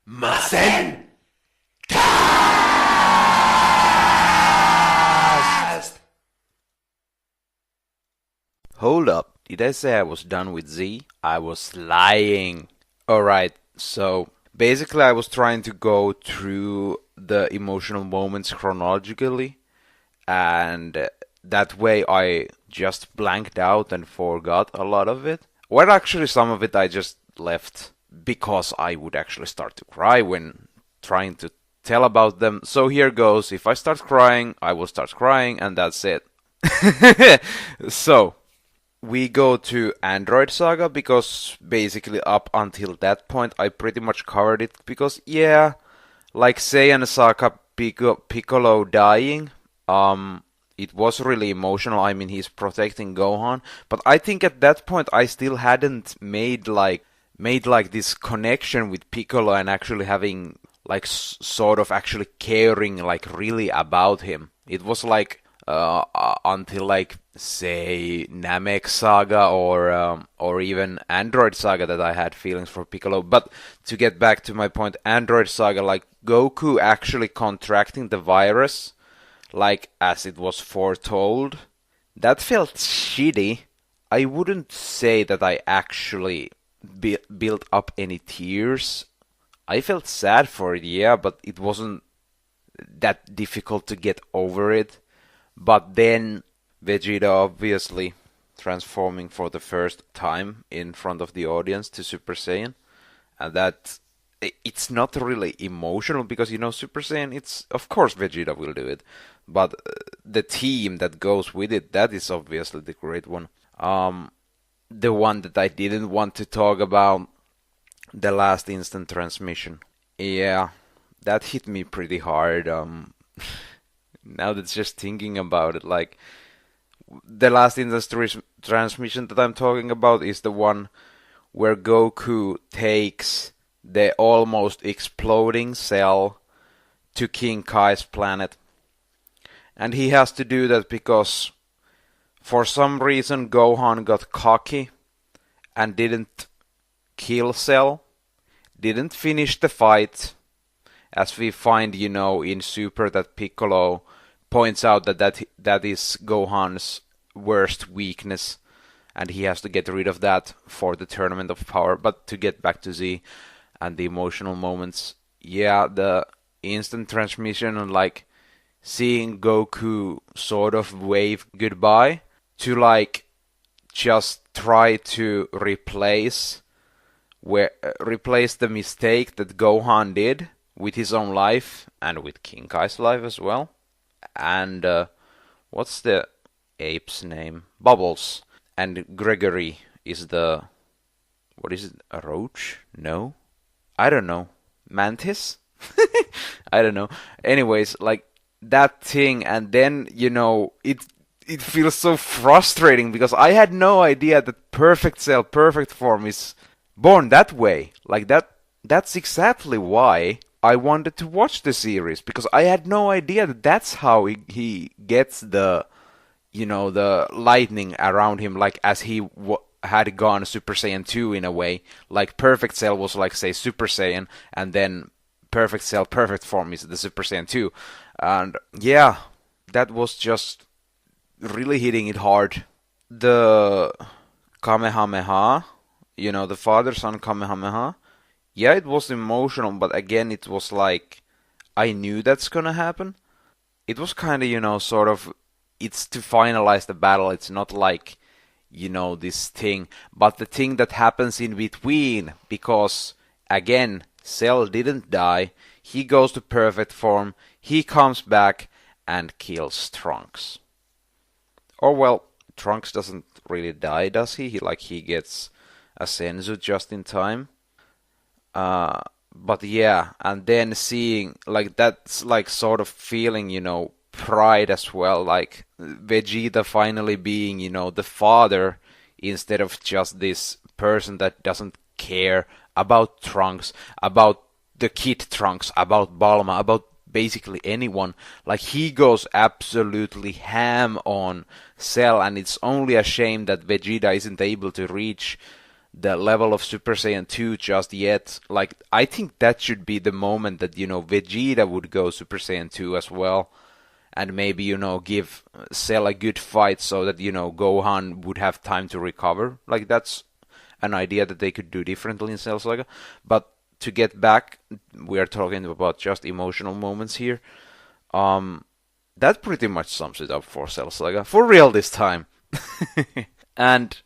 MasenCast! Hold up, did I say I was done with Z? I was lying. Alright, so basically I was trying to go through the emotional moments chronologically, and that way I just blanked out and forgot a lot of it. Well, actually, some of it I just left because I would actually start to cry when trying to tell about them. So here goes. If I start crying, I will start crying, and that's it. So, we go to Android Saga because basically up until that point I pretty much covered it because yeah, like Saiyan Saga Piccolo dying, it was really emotional. I mean, he's protecting Gohan, but I think at that point I still hadn't made like this connection with Piccolo and actually having like sort of actually caring like really about him. It was like until like say Namek Saga or even Android Saga that I had feelings for Piccolo. But to get back to my point, Android Saga, like Goku actually contracting the virus, like as it was foretold, that felt shitty. I wouldn't say that I actually built up any tears. I felt sad for it, yeah, but it wasn't that difficult to get over it. But then Vegeta obviously transforming for the first time in front of the audience to Super Saiyan, and that it's not really emotional because Super Saiyan, it's of course Vegeta will do it, but the team that goes with it, that is obviously the great one. The one that I didn't want to talk about, the last instant transmission. Yeah, that hit me pretty hard. Now that's just thinking about it, like the last instant transmission that I'm talking about is the one where Goku takes the almost exploding cell to King Kai's planet. And he has to do that because for some reason Gohan got cocky and didn't kill Cell, didn't finish the fight, as we find, in Super that Piccolo points out that is Gohan's worst weakness, and he has to get rid of that for the Tournament of Power. But to get back to Z and the emotional moments, yeah, the instant transmission and like seeing Goku sort of wave goodbye to like just try to replace the mistake that Gohan did with his own life and with King Kai's life as well. And what's the ape's name? Bubbles. And Gregory is the... what is it? A roach? No? I don't know. Mantis? I don't know. Anyways, like that thing, and then, it feels so frustrating because I had no idea that Perfect Cell, Perfect Form is born that way. Like that's exactly why I wanted to watch the series, because I had no idea that that's how he gets the the lightning around him, like as he had gone Super Saiyan 2 in a way. Like Perfect Cell was like, say, Super Saiyan, and then Perfect Cell, Perfect Form is the Super Saiyan 2. And yeah, that was just really hitting it hard. The Kamehameha, the father-son Kamehameha, yeah, it was emotional, but again, it was like, I knew that's gonna happen. It was kind of, sort of, it's to finalize the battle. It's not like, this thing, but the thing that happens in between, because, again, Cell didn't die. He goes to Perfect Form, he comes back and kills Trunks. Or, well, Trunks doesn't really die, does he? He gets a Senzu just in time. But yeah, and then seeing, like, that's like sort of feeling, pride as well, like Vegeta finally being, the father instead of just this person that doesn't care about Trunks, about the kid Trunks, about Bulma, about basically anyone. Like, he goes absolutely ham on Cell, and it's only a shame that Vegeta isn't able to reach the level of Super Saiyan 2 just yet. Like, I think that should be the moment that, Vegeta would go Super Saiyan 2 as well. And maybe, give Cell a good fight so that, Gohan would have time to recover. Like, that's an idea that they could do differently in Cell Saga. But to get back, we are talking about just emotional moments here. That pretty much sums it up for Cell Saga. For real this time. And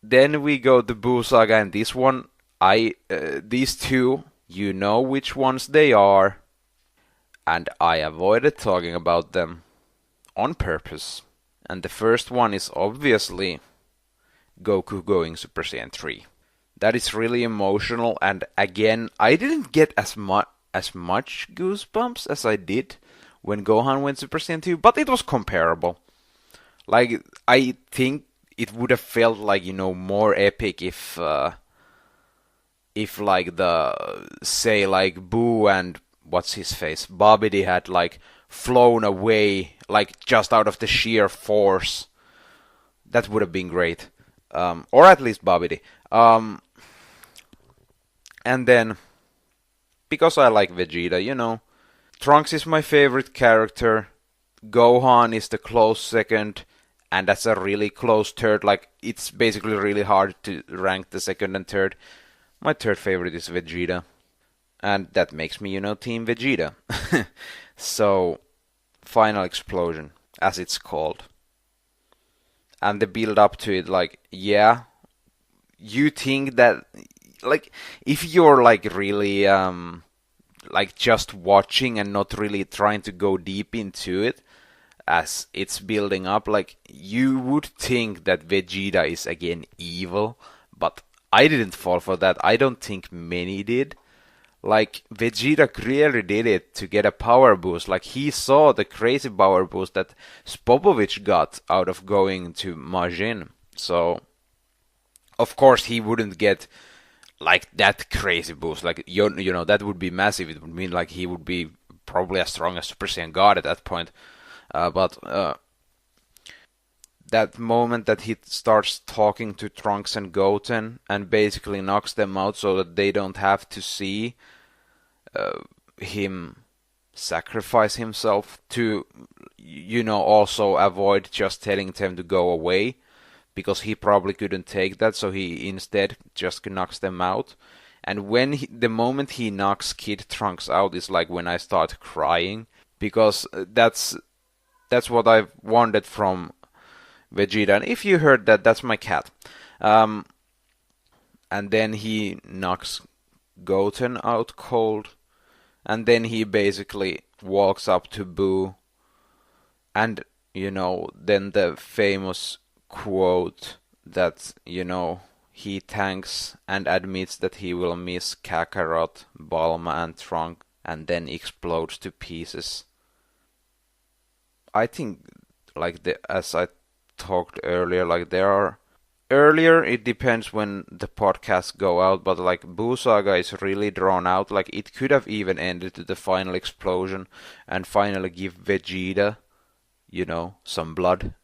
then we go to Buu Saga, and this one, these two, you know which ones they are. And I avoided talking about them on purpose. And the first one is obviously Goku going Super Saiyan 3. That is really emotional, and again, I didn't get as much goosebumps as I did when Gohan went Super Saiyan 2, but it was comparable. Like, I think it would have felt like, more epic if like say like Buu and what's his face, Babidi had like flown away, like just out of the sheer force. That would have been great. Or at least Babidi. And then, because I like Vegeta, Trunks is my favorite character. Gohan is the close second. And that's a really close third. Like, it's basically really hard to rank the second and third. My third favorite is Vegeta. And that makes me, Team Vegeta. So, final explosion, as it's called. And the build up to it, like, yeah, you think that, like, if you're, like, really, like, just watching and not really trying to go deep into it, as it's building up, like, you would think that Vegeta is again evil, but I didn't fall for that. I don't think many did. Like, Vegeta clearly did it to get a power boost. Like, he saw the crazy power boost that Spopovich got out of going to Majin. So, of course, he wouldn't get, like, that crazy boost. Like, that would be massive. It would mean, like, he would be probably as strong as Super Saiyan God at that point. But that moment that he starts talking to Trunks and Goten and basically knocks them out so that they don't have to see him sacrifice himself to, also avoid just telling them to go away, because he probably couldn't take that, so he instead just knocks them out. And when the moment he knocks Kid Trunks out is like when I start crying, because that's what I've wanted from Vegeta. And if you heard that, that's my cat. And then he knocks Goten out cold. And then he basically walks up to Buu. And, then the famous quote that, he thanks and admits that he will miss Kakarot, Bulma, and Trunks, and then explodes to pieces. I think, like, as I talked earlier, like, there are... Earlier, it depends when the podcasts go out, but, like, Buu Saga is really drawn out. Like, it could have even ended to the final explosion and finally give Vegeta, some blood.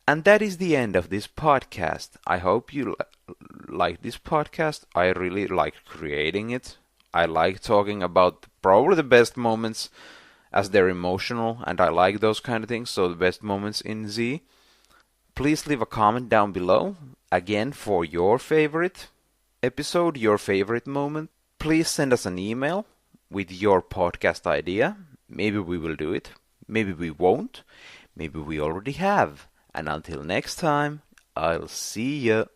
And that is the end of this podcast. I hope you like this podcast. I really like creating it. I like talking about probably the best moments, as they're emotional, and I like those kind of things, so the best moments in Z. Please leave a comment down below, again, for your favorite episode, your favorite moment. Please send us an email with your podcast idea. Maybe we will do it. Maybe we won't. Maybe we already have. And until next time, I'll see ya.